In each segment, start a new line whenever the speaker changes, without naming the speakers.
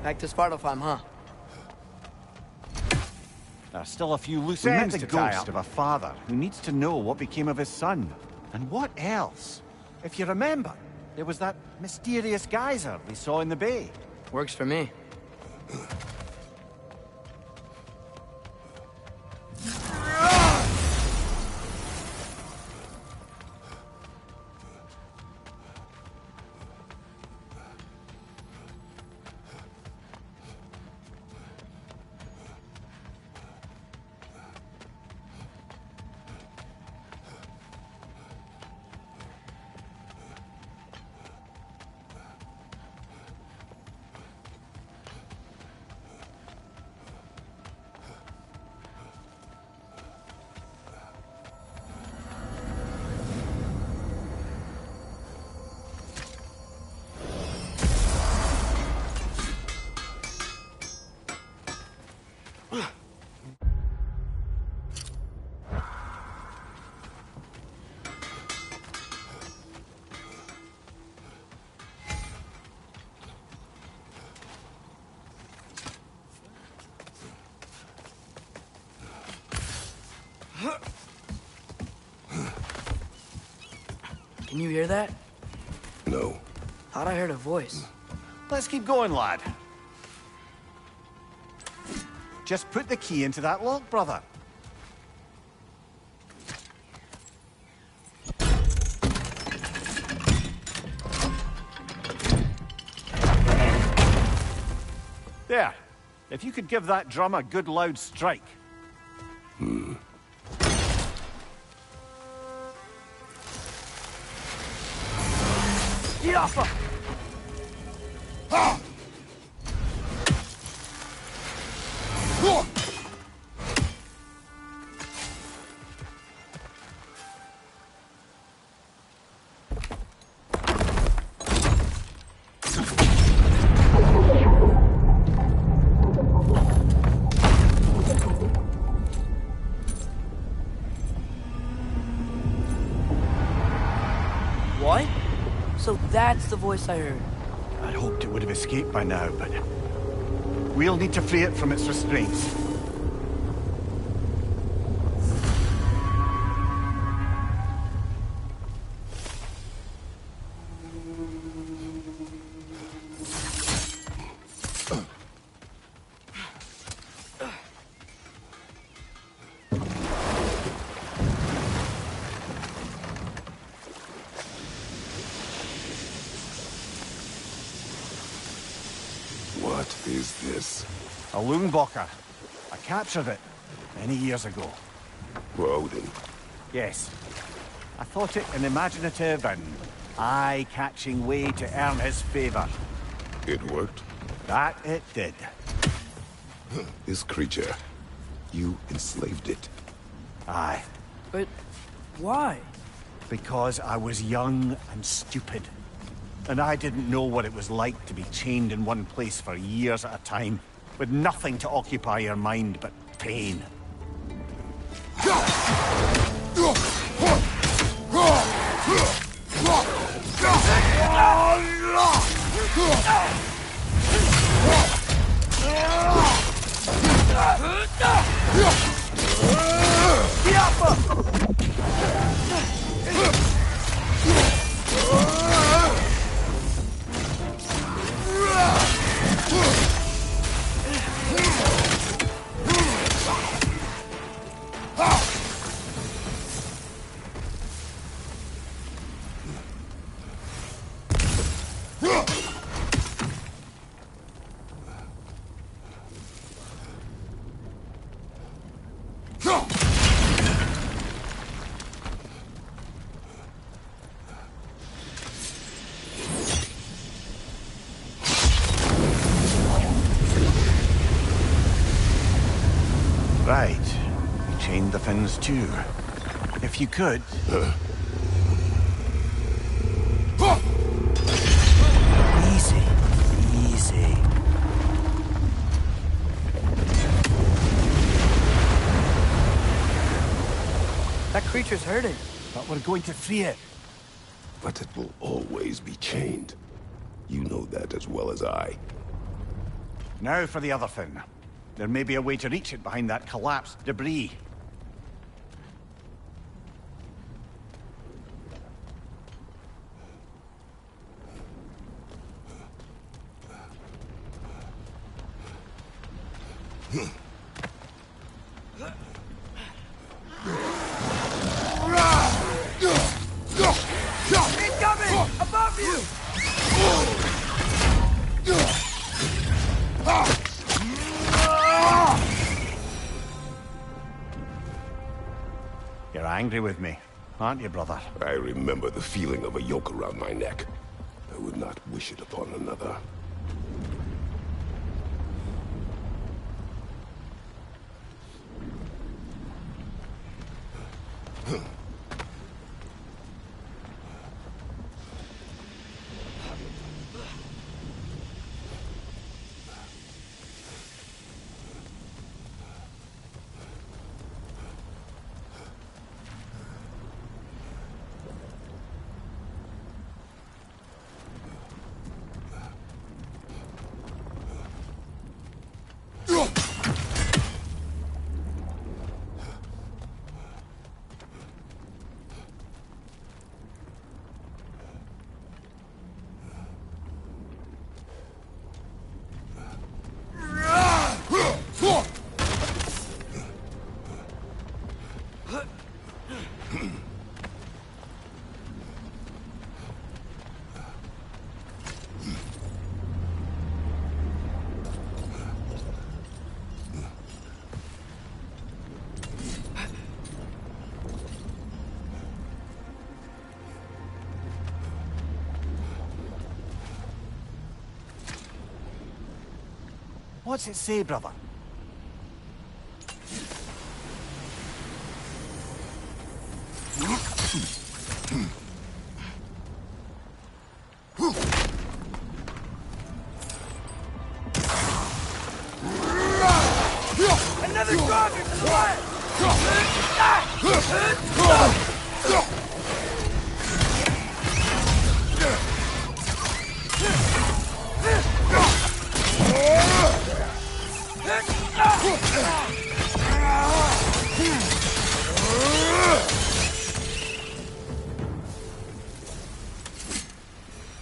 Back to Svartalfheim, huh?
There's still a few loose ends to tie up. The ghost of a father who needs to know what became of his son. And what else? If you remember, there was that mysterious geyser we saw in the bay.
Works for me. Can you hear that?
No.
Thought I heard a voice.
Let's keep going, lad. Just put the key into that lock, brother. There. If you could give that drum a good loud strike. Get off him!
What? So that's the voice I heard.
I'd hoped it would have escaped by now, but we'll need to free it from its restraints.
What is this?
A Loonbocker. I captured it many years ago.
For Odin.
Yes. I thought it an imaginative and eye-catching way to earn his favor.
It worked?
That it did.
This creature, you enslaved it.
Aye.
But why?
Because I was young and stupid. And I didn't know what it was like to be chained in one place for years at a time, with nothing to occupy your mind but pain. Right. You chained the fins too. If you could... Easy. Easy.
That creature's hurting.
But we're going to free it.
But it will always be chained. You know that as well as I.
Now for the other thing. There may be a way to reach it behind that collapsed debris.
Incoming! Above you!
You're angry with me, aren't you, brother?
I remember the feeling of a yoke around my neck. I would not wish it upon another.
What's it say, brother?
Another dragon to the left!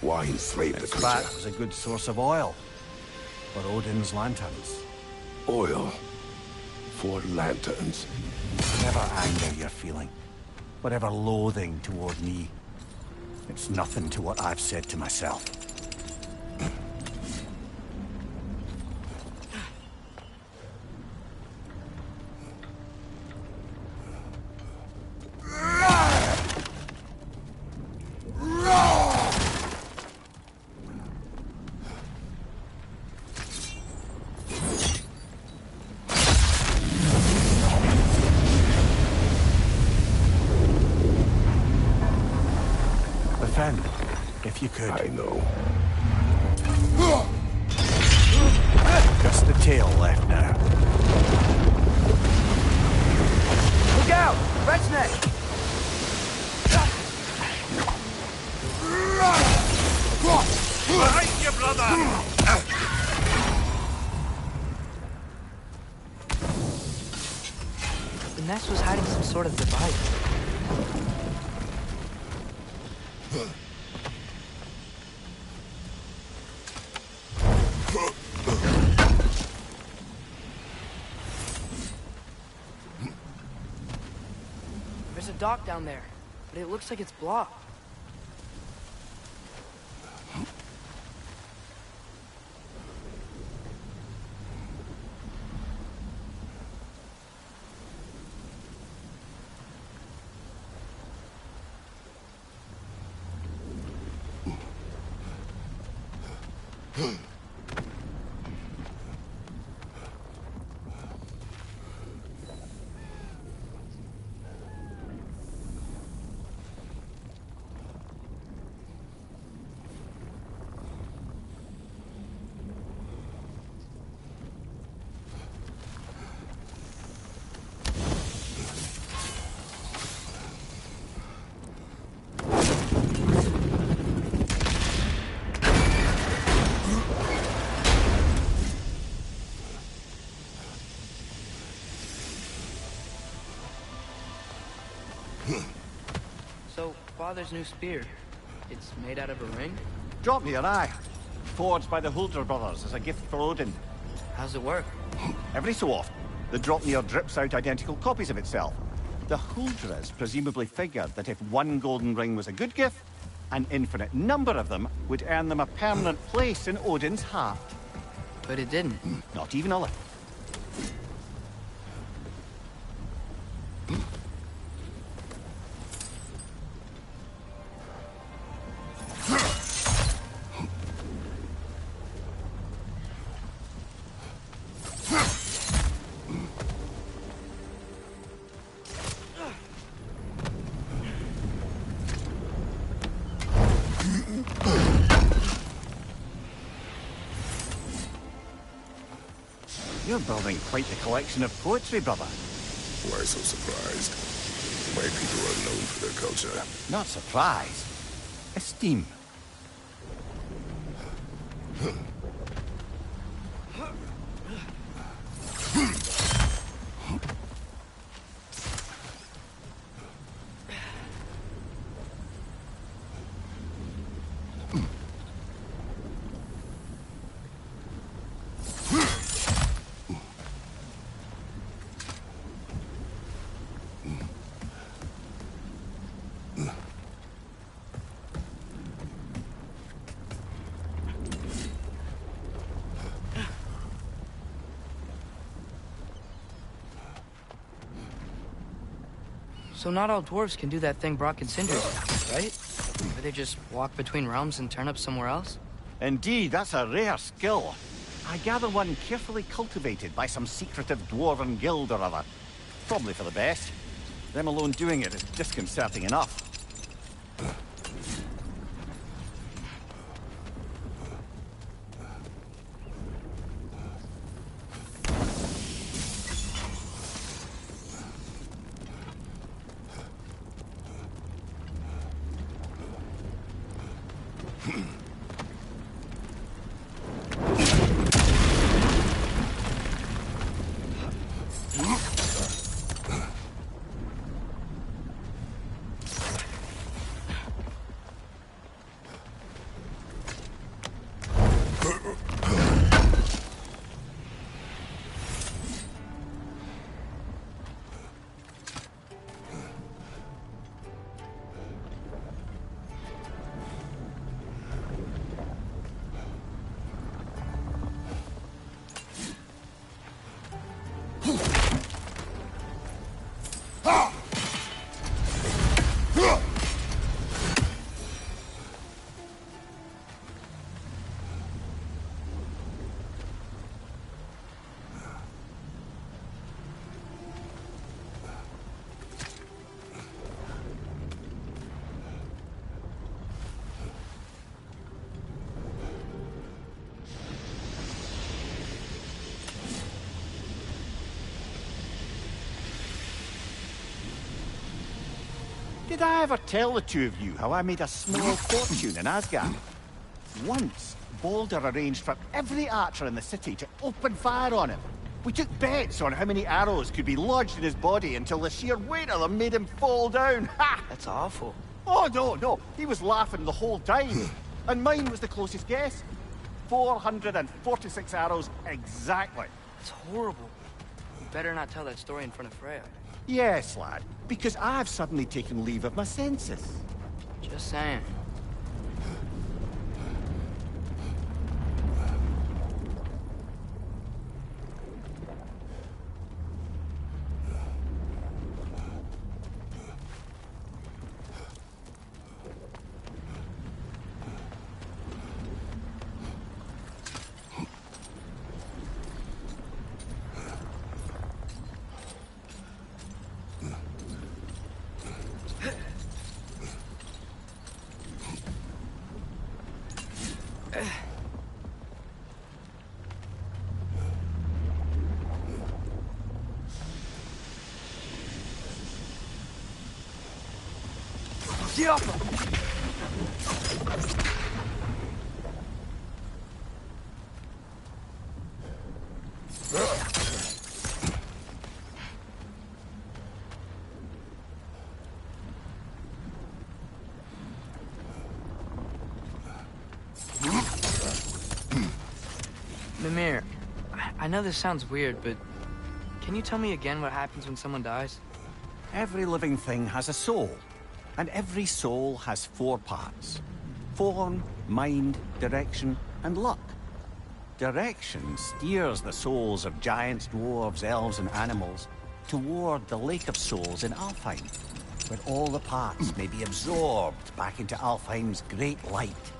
Why enslave the
Its
creature?
fat was a good source of oil for Odin's lanterns.
Oil for lanterns.
Whatever anger you're feeling, whatever loathing toward me, it's nothing to what I've said to myself. Defend, if you could.
I know.
Just the tail left now.
Look out! Rat's neck!
Behind you, brother!
The nest was hiding some sort of device. There's a dock down there, but it looks like it's blocked. So, Father's new spear, it's made out of a ring?
Drop me your eye. Forged by the Hulder brothers as a gift for Odin.
How's it work?
Every so often, the Dropnir drips out identical copies of itself. The Huldras presumably figured that if one golden ring was a good gift, an infinite number of them would earn them a permanent place in Odin's heart.
But it didn't.
Not even a little. You're building quite the collection of poetry, brother.
Why so surprised? My people are known for their culture.
Not surprise. Esteem.
So not all dwarves can do that thing Brock and Sindri did, right? Where they just walk between realms and turn up somewhere else?
Indeed, that's a rare skill. I gather one carefully cultivated by some secretive dwarven guild or other. Probably for the best. Them alone doing it is disconcerting enough. Did I ever tell the two of you how I made a small fortune in Asgard? Once, Balder arranged for every archer in the city to open fire on him. We took bets on how many arrows could be lodged in his body until the sheer weight of them made him fall down. Ha!
That's awful.
Oh, no. He was laughing the whole time. And mine was the closest guess. 446 arrows exactly.
It's horrible. You better not tell that story in front of Freya.
Yes, lad, because I've suddenly taken leave of my senses.
Just saying. Get off him! know this sounds weird, but can you tell me again what happens when someone dies?
Every living thing has a soul, and every soul has 4 parts. Form, mind, direction, and luck. Direction steers the souls of giants, dwarves, elves, and animals toward the Lake of Souls in Alfheim, where all the parts may be absorbed back into Alfheim's great light.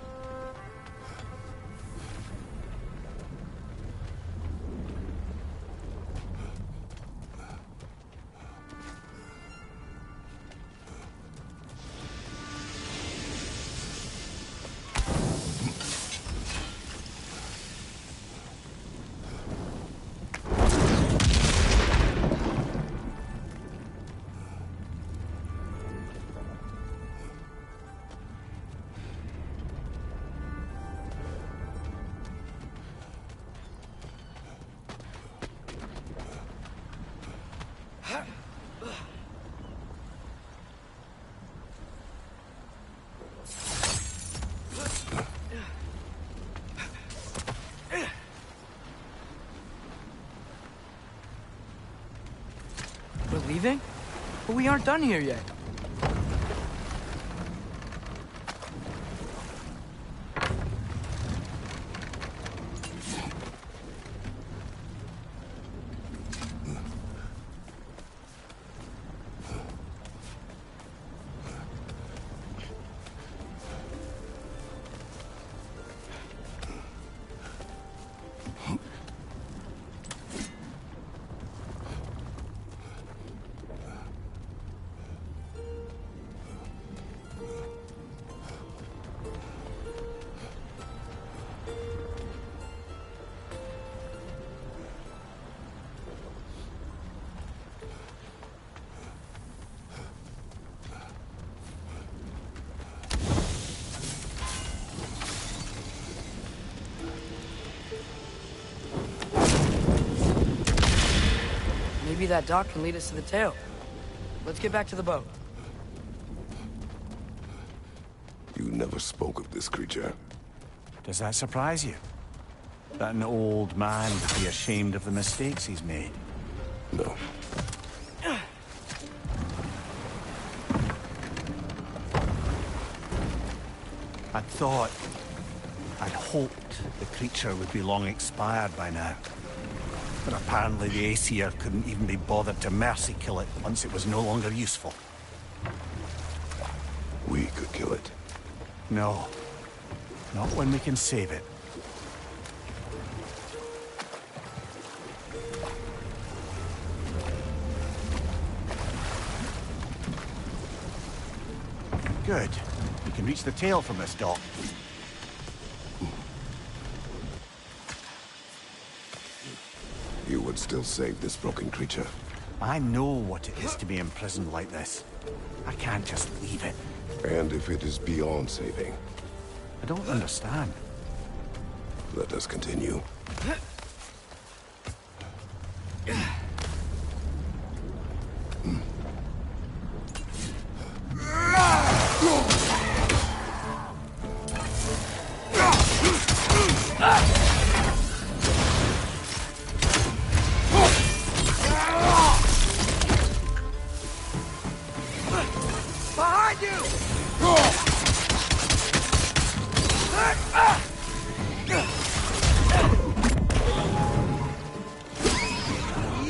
We're leaving? But we aren't done here yet. Maybe that dock can lead us to the tail. Let's get back to the boat.
You never spoke of this creature.
Does that surprise you? That an old man would be ashamed of the mistakes he's made?
No.
I'd hoped the creature would be long expired by now. But apparently the Aesir couldn't even be bothered to mercy kill it once it was no longer useful.
We could kill it.
No. Not when we can save it. Good. We can reach the tail from this dock.
You would still save this broken creature.
I know what it is to be imprisoned like this. I can't just leave it.
And if it is beyond saving,
I don't understand.
let us continue.
Behind you!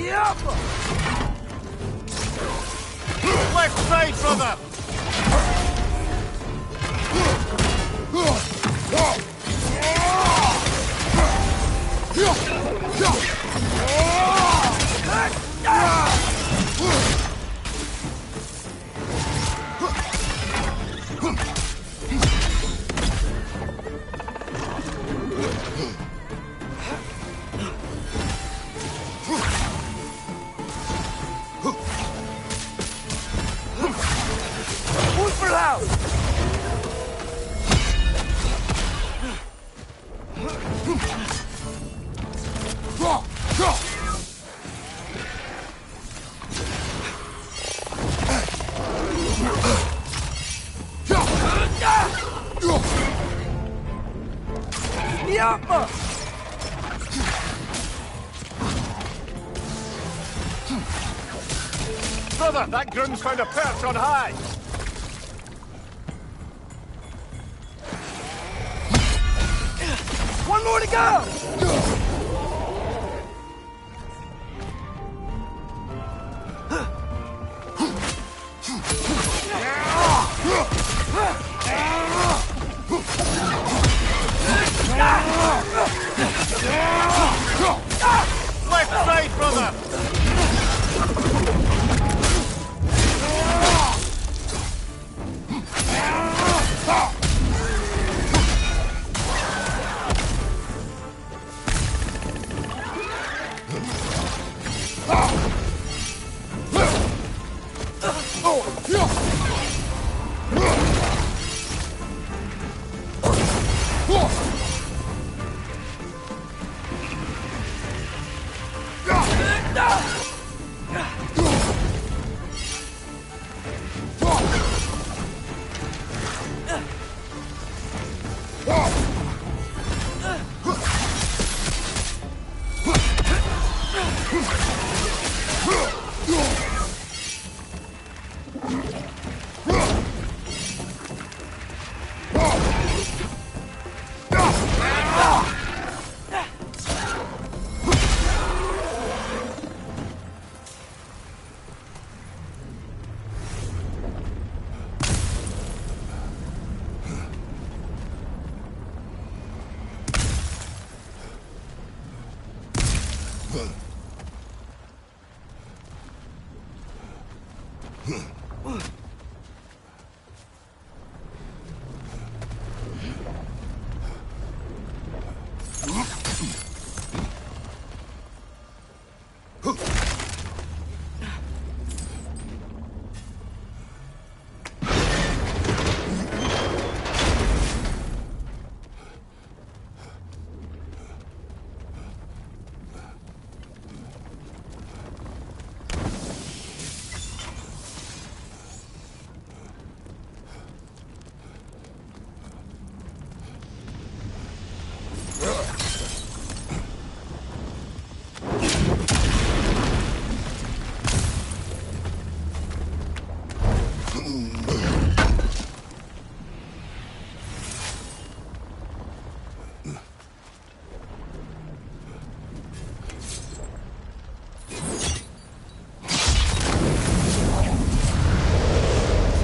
Yup!
Left side, brother! Brother, that groom's found a perch on high!
One more to go!
Left side, brother!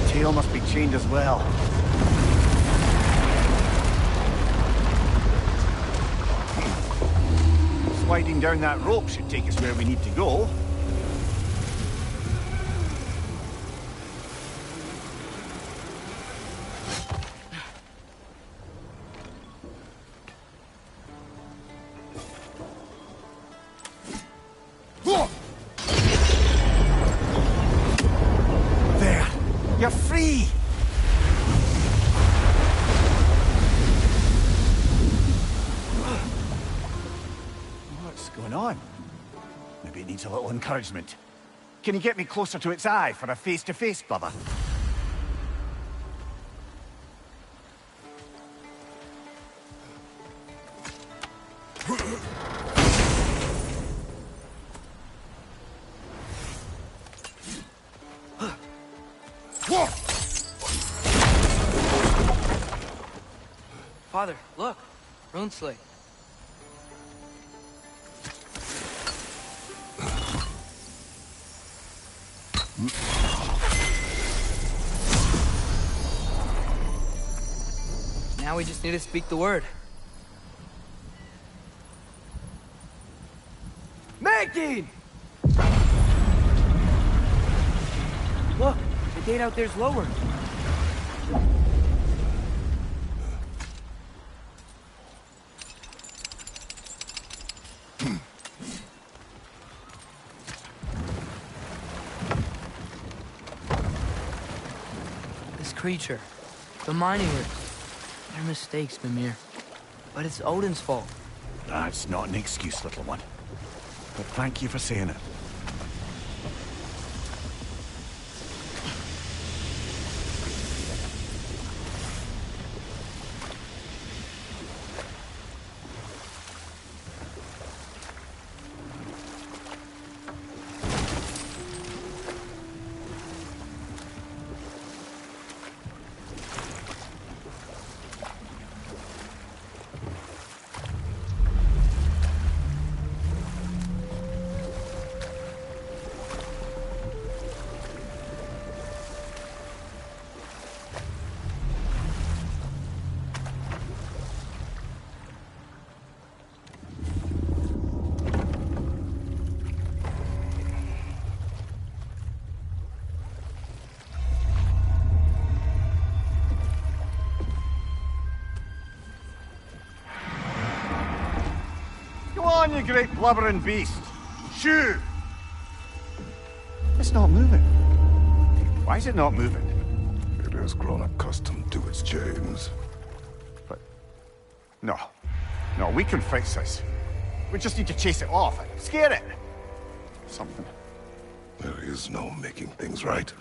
Tail must be chained as well. Sliding down that rope should take us where we need to go. There! You're free! What's going on? Maybe it needs a little encouragement. Can you get me closer to its eye for a face-to-face, brother?
Father, look. Rune slate. Now we just need to speak the word. Making! Look, the gate out there's lower. This creature, the mining rigs, they're mistakes, Mimir. But it's Odin's fault.
That's not an excuse, little one. But thank you for saying it. on, you great blubbering beast! Shoo! It's not moving. Why is it not moving?
It has grown accustomed to its chains.
But... No. No, we can fix this. We just need to chase it off and scare it. Something.
There is no making things right.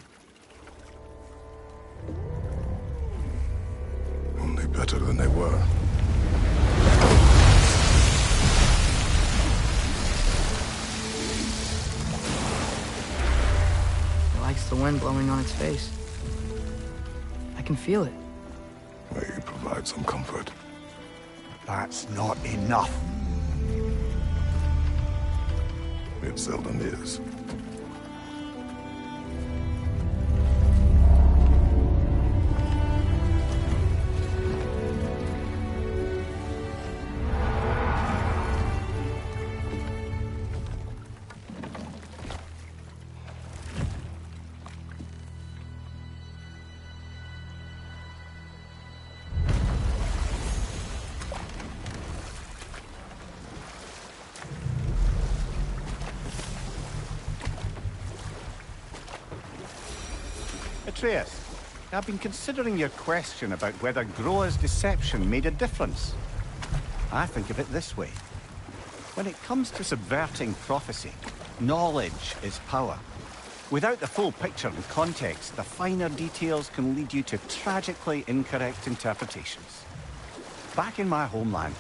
Only better than they were.
It likes the wind blowing on its face. I can feel it.
May you provide some comfort.
That's not enough.
It seldom is.
Atreus, I've been considering your question about whether Groa's deception made a difference. I think of it this way. When it comes to subverting prophecy, knowledge is power. Without the full picture and context, the finer details can lead you to tragically incorrect interpretations. Back in my homeland,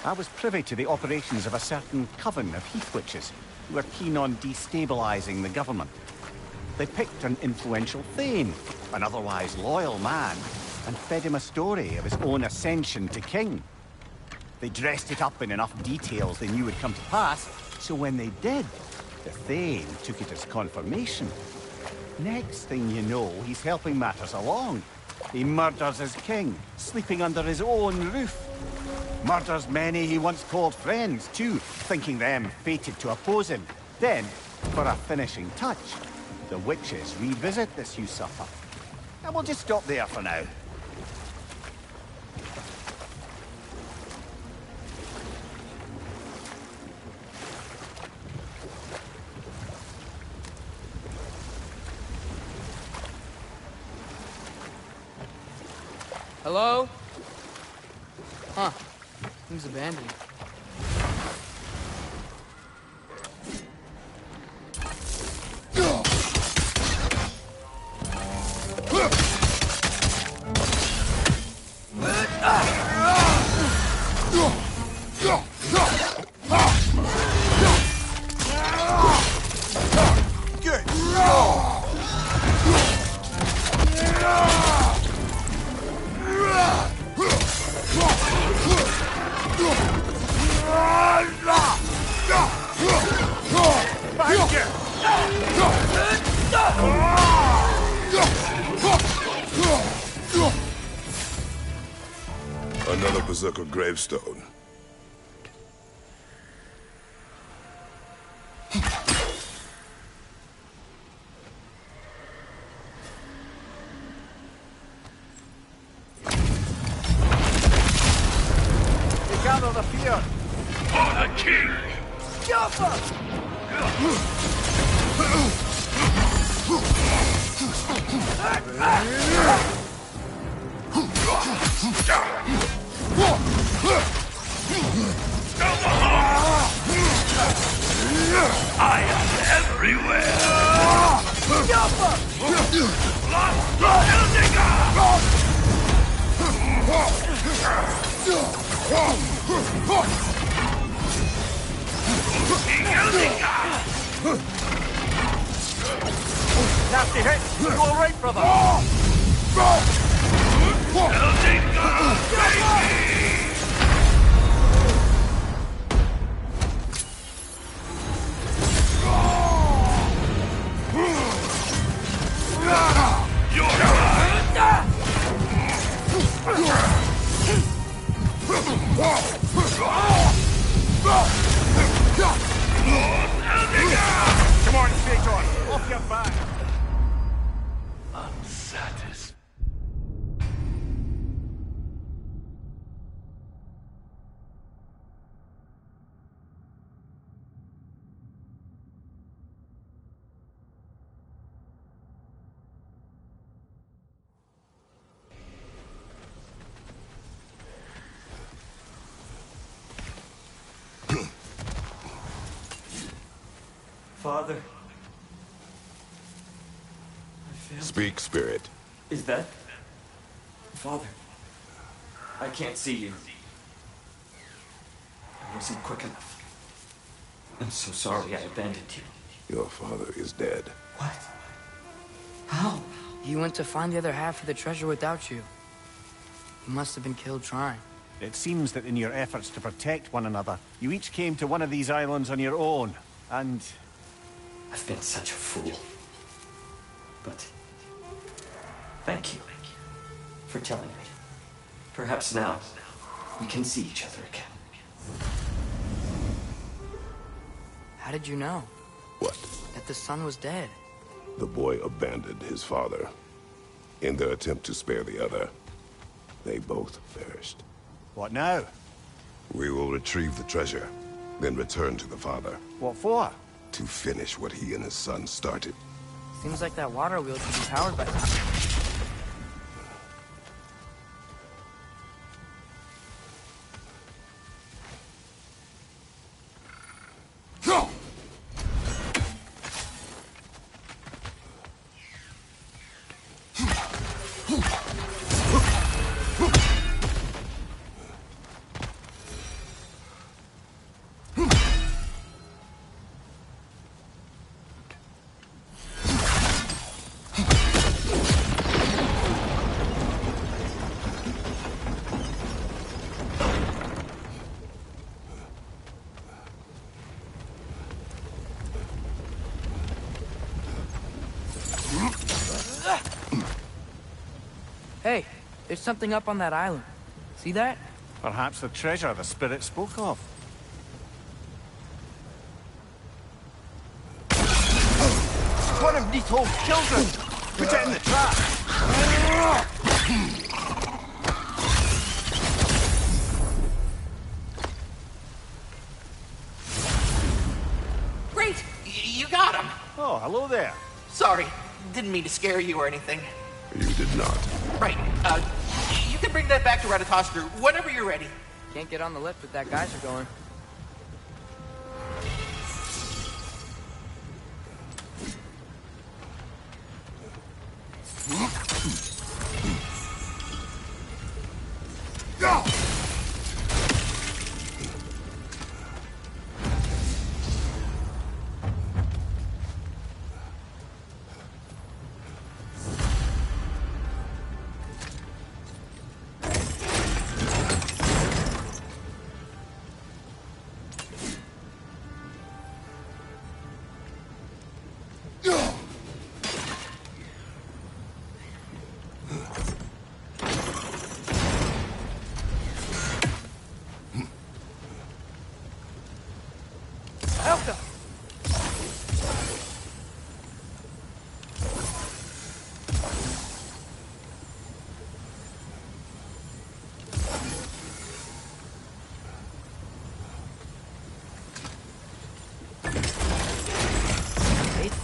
I was privy to the operations of a certain coven of heath witches who were keen on destabilizing the government. They picked an influential thane, an otherwise loyal man, and fed him a story of his own ascension to king. They dressed it up in enough details they knew would come to pass, so when they did, the thane took it as confirmation. Next thing you know, he's helping matters along. He murders his king, sleeping under his own roof. Murders many he once called friends, too, thinking them fated to oppose him. Then, for a finishing touch, the witches revisit this usurper. And we'll just stop there for now.
Hello? Huh. Things abandoned.
Another berserker gravestone.
Gather the fear!
For the king! I am everywhere!
Nasty hit! You all right, brother? Come on, Strator! Off your back!
Unsatisfied.
Father. I failed.
Speak, spirit.
Is that... Father. I can't see you. I wasn't quick enough. I'm so sorry I abandoned you.
Your father is dead.
What? How?
He went to find the other half of the treasure without you. He must have been killed trying.
It seems that in your efforts to protect one another, you each came to one of these islands on your own, and...
I've been such a fool. But... thank you. For telling me. Perhaps now, we can see each other again.
How did you know?
What?
That the son was dead.
The boy abandoned his father. In their attempt to spare the other, they both perished.
What now?
We will retrieve the treasure, then return to the father.
What for?
To finish what he and his son started.
Seems like that water wheel should be powered by that. Hey, there's something up on that island. See that?
Perhaps the treasure the spirit spoke of. One of these old children! Put it in the trap!
Great! You got him!
Oh, hello there.
Sorry, didn't mean to scare you or anything.
You did not.
Right, you can bring that back to Ratatostra whenever you're ready.
Can't get on the lift with that geyser going.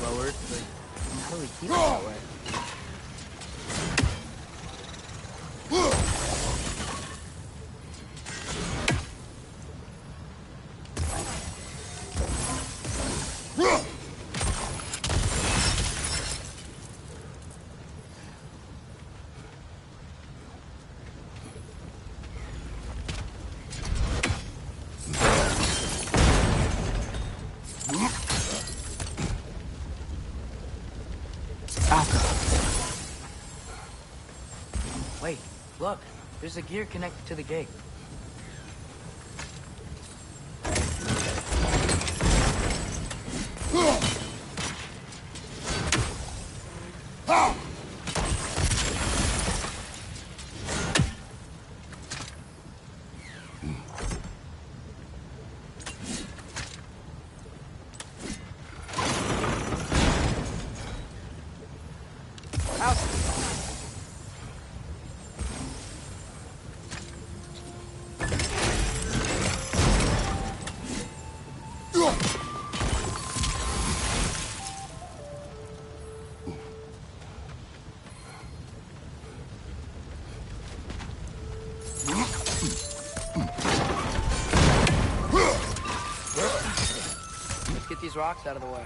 Lowered, but how do we keep it that way? Wait, look. There's a gear connected to the gate. Let's get these rocks out of the way.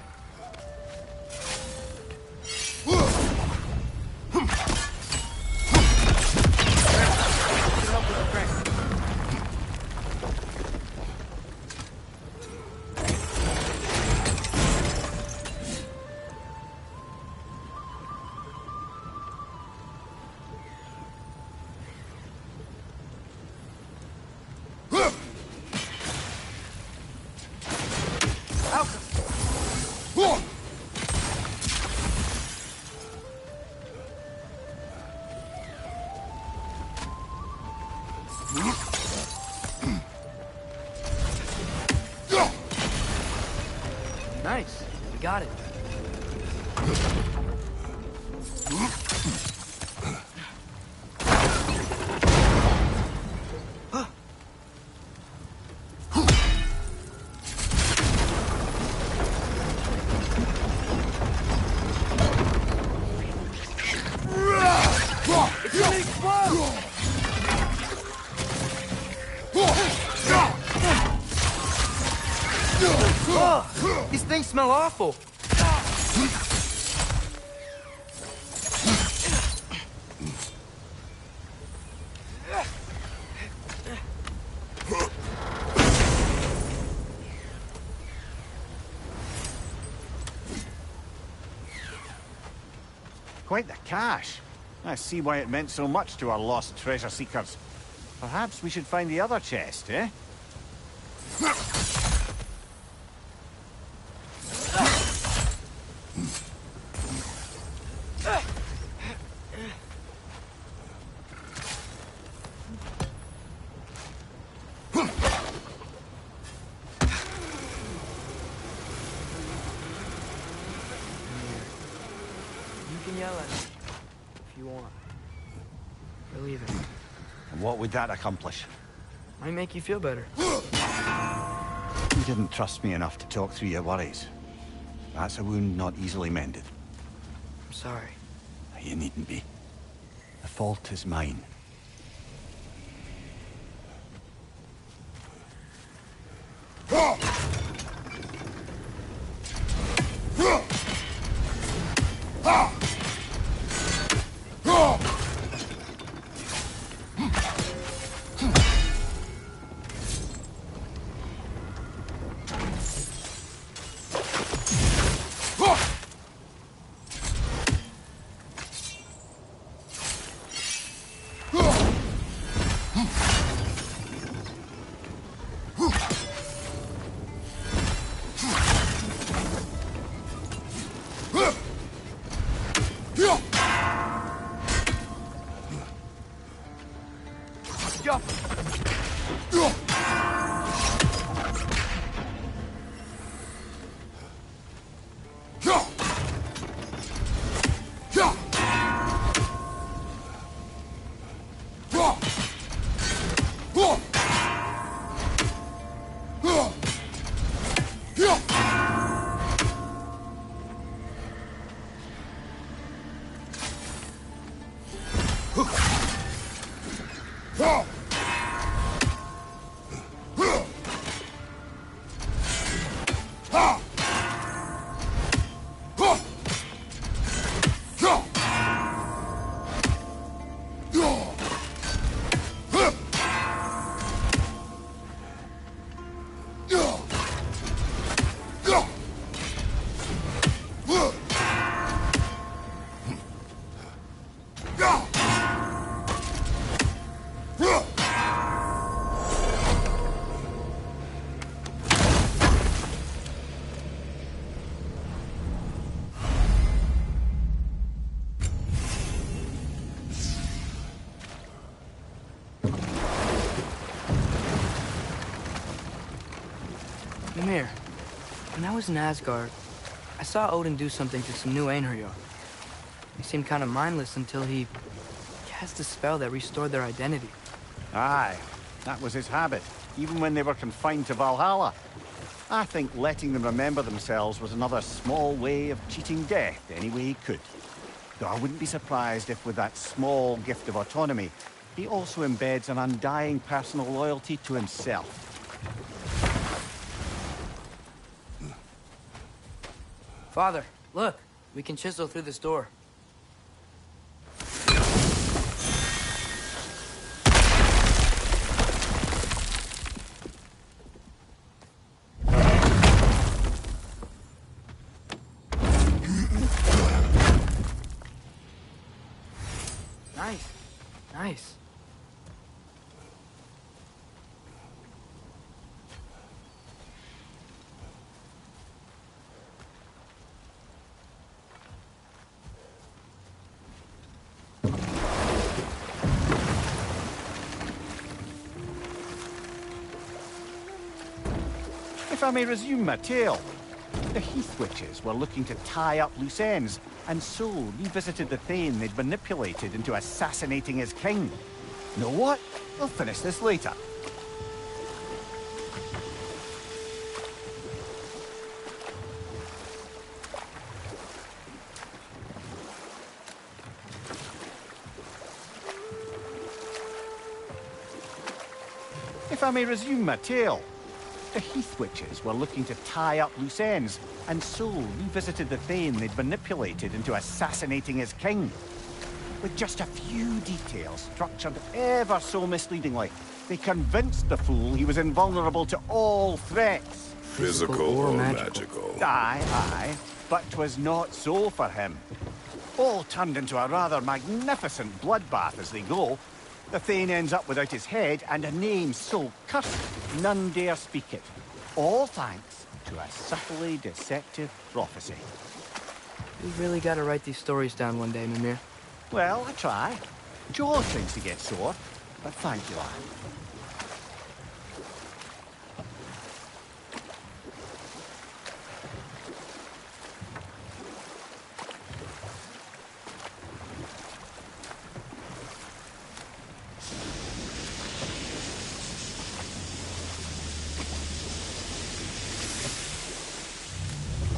got it.
It's gonna explode!
Oh, these things smell awful.
Quite the cache. I see why it meant so much to our lost treasure seekers. Perhaps we should find the other chest, eh?
You can yell at me if you want. Believe it.
And what would that accomplish?
Might make you feel better.
You didn't trust me enough to talk through your worries. That's a wound not easily mended.
I'm sorry.
You needn't be. The fault is mine.
Emir, when I was in Asgard, I saw Odin do something to some new Einherjar. They seemed kind of mindless until he cast a spell that restored their identity.
Aye, that was his habit, even when they were confined to Valhalla. I think letting them remember themselves was another small way of cheating death any way he could. Though I wouldn't be surprised if with that small gift of autonomy, he also embeds an undying personal loyalty to himself.
Father, look, we can chisel through this door. Nice, nice.
If I may resume my tale, The Heath Witches were looking to tie up loose ends, and so revisited the Thane they'd manipulated into assassinating his king. Know what? We'll finish this later. If I may resume my tale. The Heath Witches were looking to tie up loose ends, and so revisited the Thane they'd manipulated into assassinating his king. With just a few details structured ever so misleadingly, they convinced the fool he was invulnerable to all threats.
Physical or magical?
Aye, but 'twas not so for him. All turned into a rather magnificent bloodbath as they go. The Thane ends up without his head and a name so cursed none dare speak it. All thanks to a subtly deceptive prophecy.
You really gotta write these stories down one day, Mimir.
Well, I try. Jaw tends to get sore, but thank you, lad.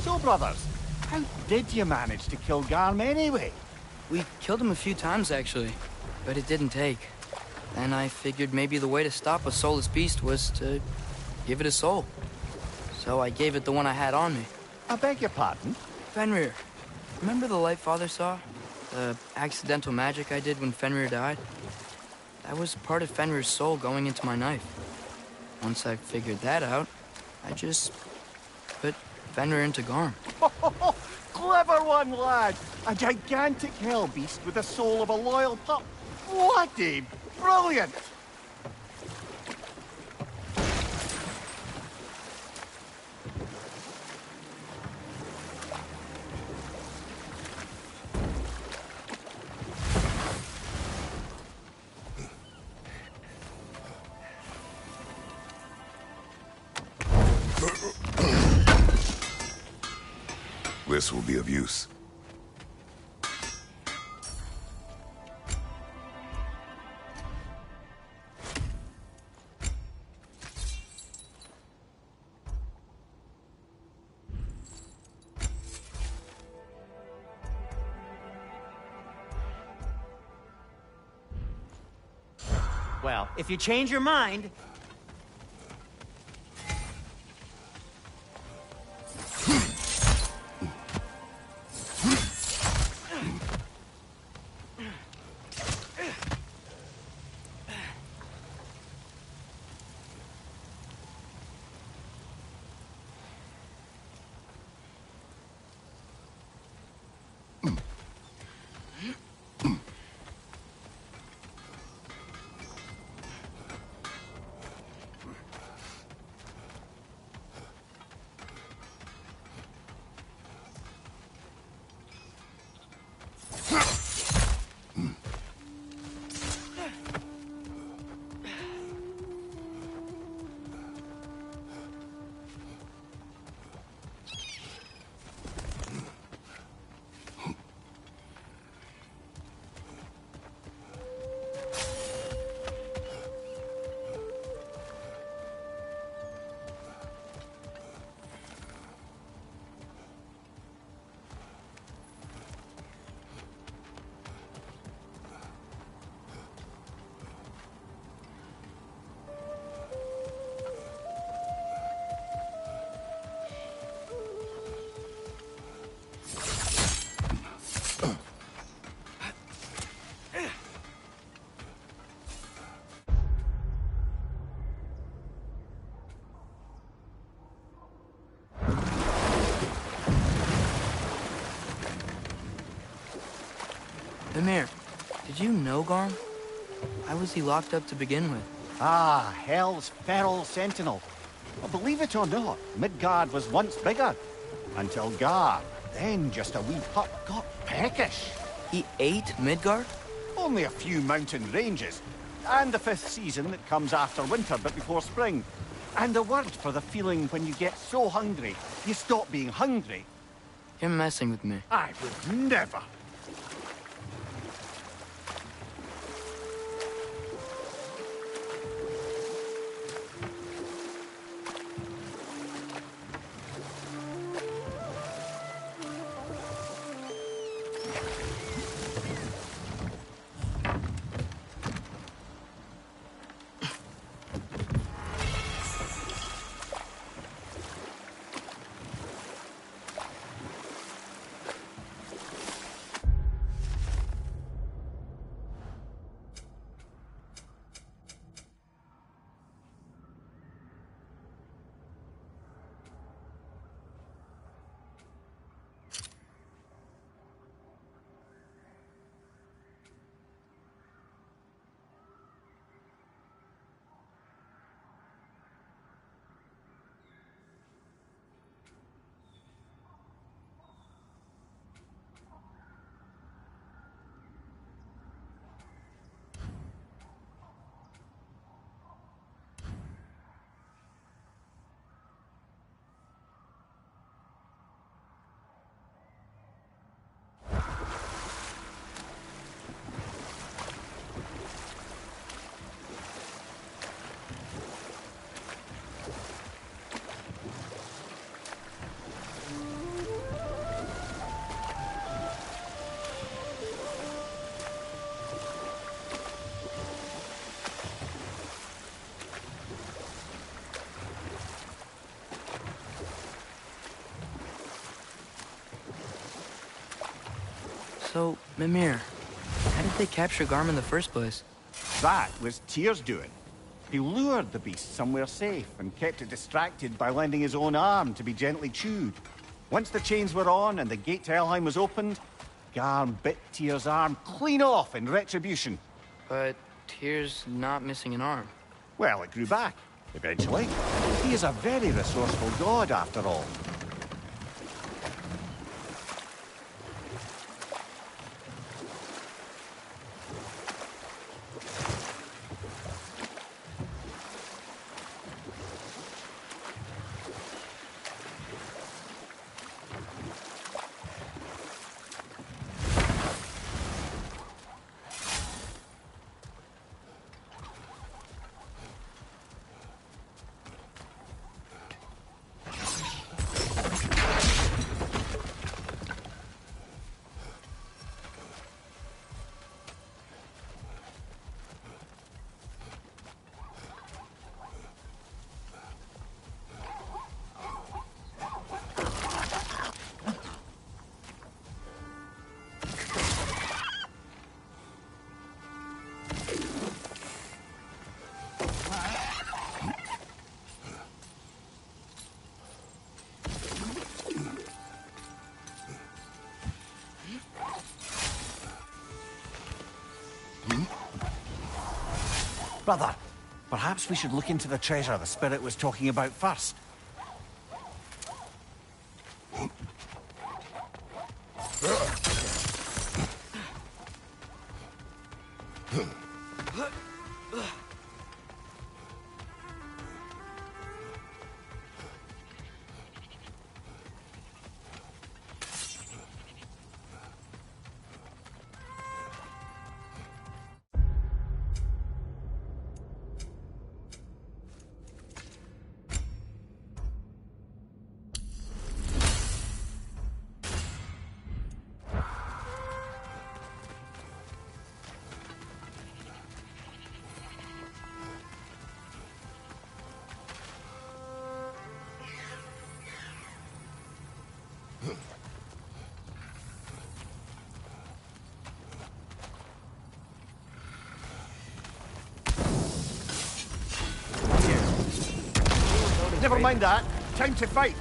So, brothers, how did you manage to kill Garm anyway?
We killed him a few times, actually, but it didn't take. And I figured maybe the way to stop a soulless beast was to give it a soul. So I gave it the one I had on me.
I beg your pardon?
Fenrir. Remember the light Father saw? The accidental magic I did when Fenrir died? That was part of Fenrir's soul going into my knife. Once I figured that out, I just put Fenrir into Garm.
Clever one, lad! A gigantic hell beast with the soul of a loyal pup. What a brilliant!
This will be of use.
Well, if you change your mind...
Mimir, did you know Garm? Why was he locked up to begin with?
Ah, Hell's feral sentinel. Well, believe it or not, Midgard was once bigger. Until Gar, then just a wee pup, got peckish.
He ate Midgard?
Only a few mountain ranges. And the 5th season that comes after winter but before spring. And a word for the feeling when you get so hungry, you stop being hungry.
You're messing with me.
I would never.
So, Mimir, how did they capture Garm in the first place?
That was Tyr's doing. He lured the beast somewhere safe and kept it distracted by lending his own arm to be gently chewed. Once the chains were on and the gate to Helheim was opened, Garm bit Tyr's arm clean off in retribution.
But Tyr's not missing an arm.
Well, it grew back, eventually. He is a very resourceful god, after all. Brother, perhaps we should look into the treasure the spirit was talking about first. Never mind that. Time to fight.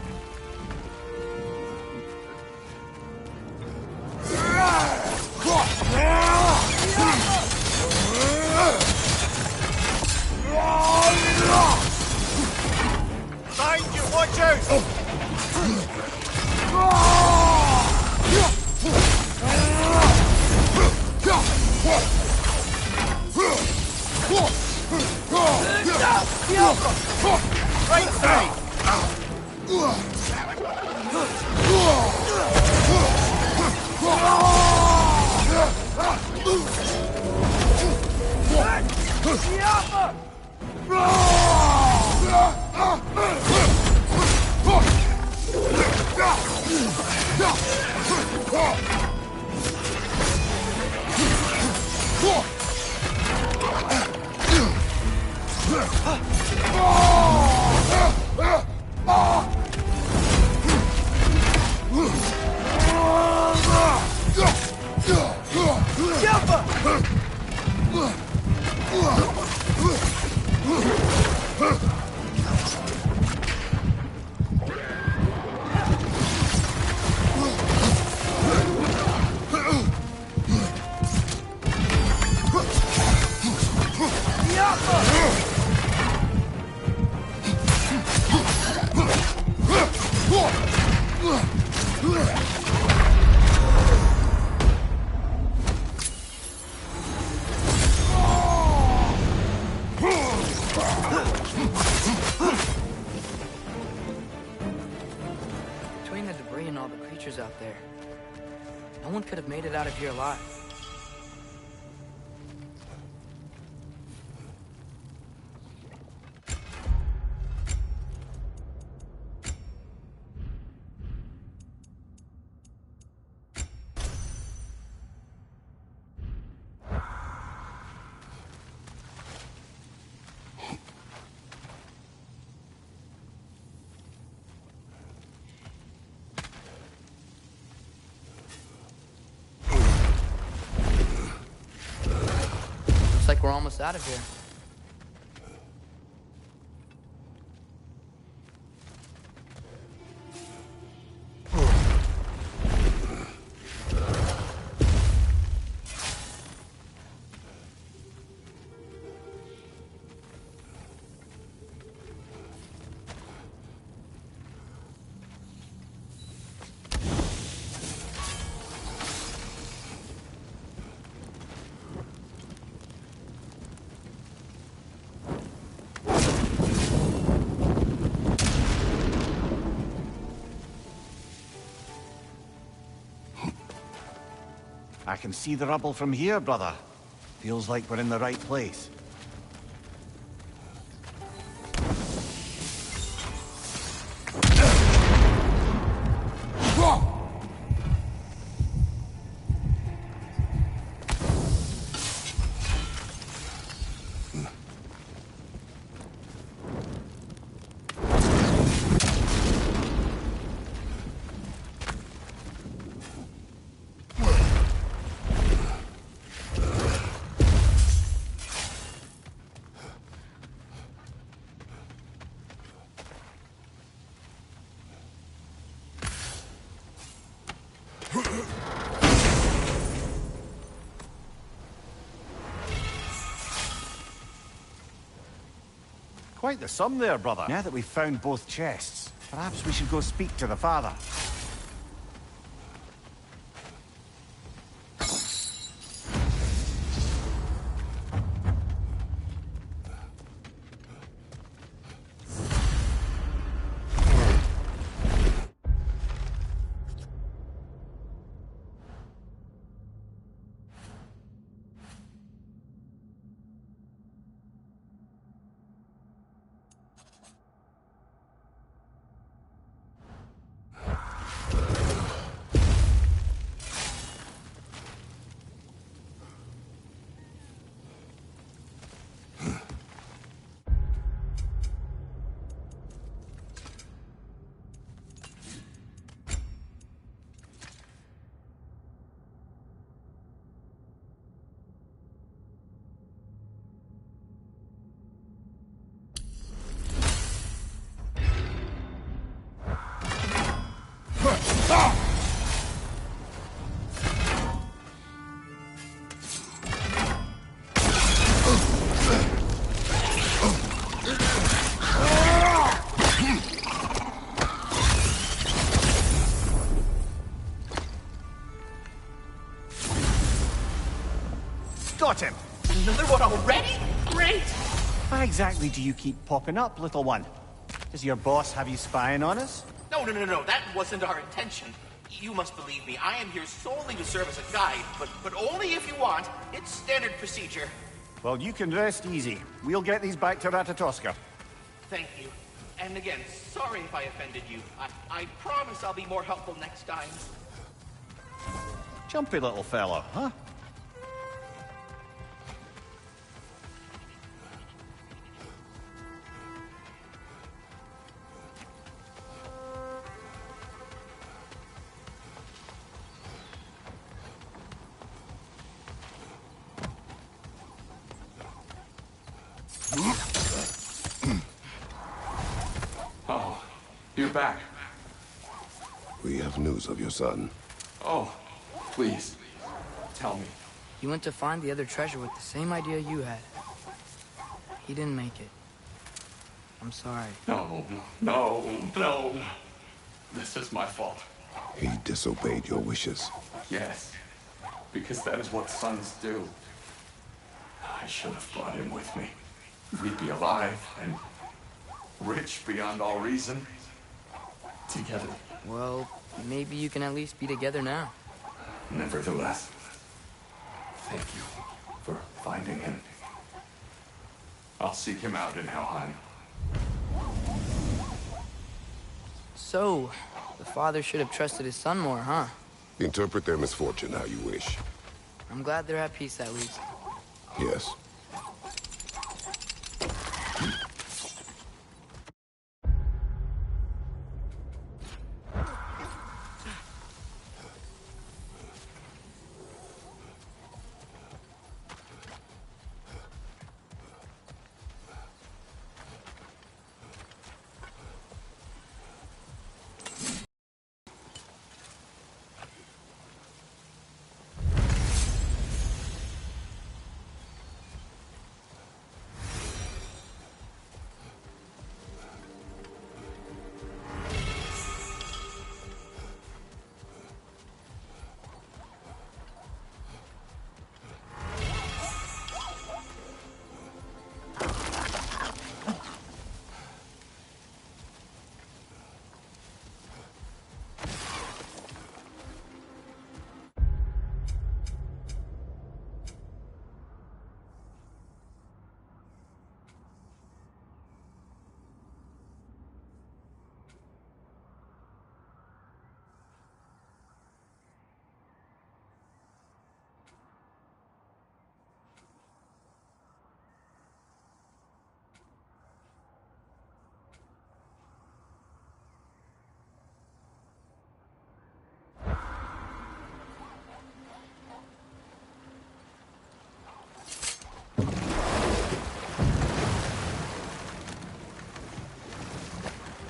Behind you, watch out!
Between the debris and all the creatures out there, no one could have made it out of here alive. Looks like we're almost out of here.
I can see the rubble from here, brother. Feels like we're in the right place. Quite the sum there, brother. Now that we've found both chests, perhaps we should go speak to the father. Got him!
Another one already? Great!
Why exactly do you keep popping up, little one? Does your boss have you spying on us?
No, that wasn't our intention. You must believe me, I am here solely to serve as a guide, but only if you want. It's standard procedure.
Well, you can rest easy. We'll get these back to Ratatoska.
Thank you. And again, sorry if I offended you. I promise I'll be more helpful next time.
Jumpy little fellow, huh?
Oh, you're back.
We have news of your son.
Oh, please, tell me.
He went to find the other treasure with the same idea you had. He didn't make it. I'm sorry.
No, no, no. This is my fault.
He disobeyed your wishes.
Yes, because that is what sons do. I should have brought him with me. We'd be alive and rich beyond all reason. Together.
Well, maybe you can at least be together now.
Nevertheless, thank you for finding him. I'll seek him out in Helheim.
So, the father should have trusted his son more, huh?
Interpret their misfortune how you wish.
I'm glad they're at peace at least.
Yes.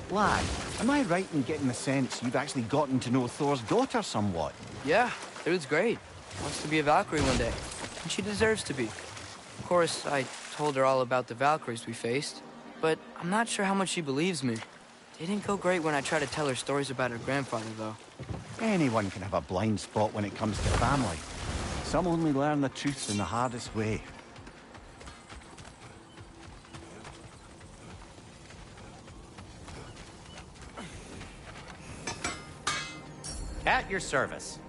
Lad, am I right in getting the sense you've actually gotten to know Thor's daughter somewhat?
Yeah, it was great. Wants to be a Valkyrie one day. And she deserves to be. Of course, I told her all about the Valkyries we faced, but I'm not sure how much she believes me. Didn't go great when I tried to tell her stories about her grandfather, though.
Anyone can have a blind spot when it comes to family. Some only learn the truth in the hardest way.
At your service.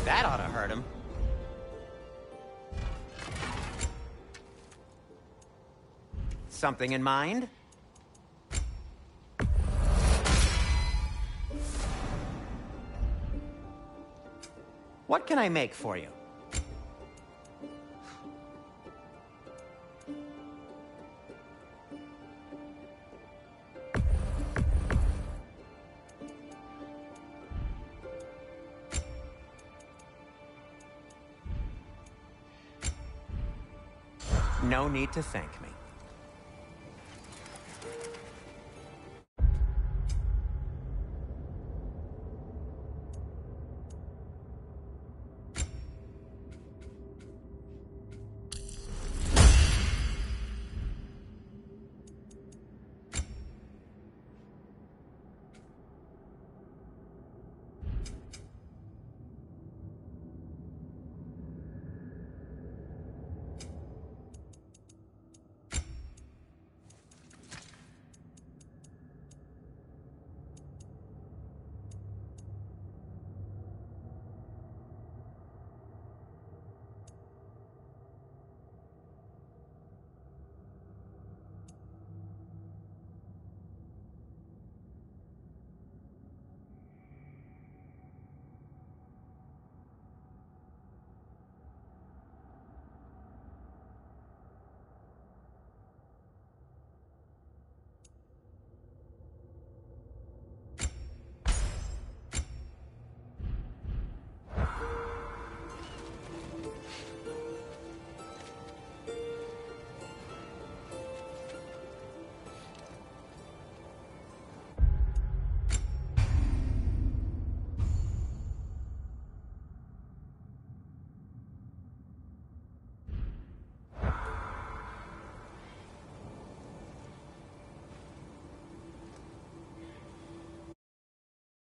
That ought to hurt him. Something in mind? What can I make for you? No need to thank me.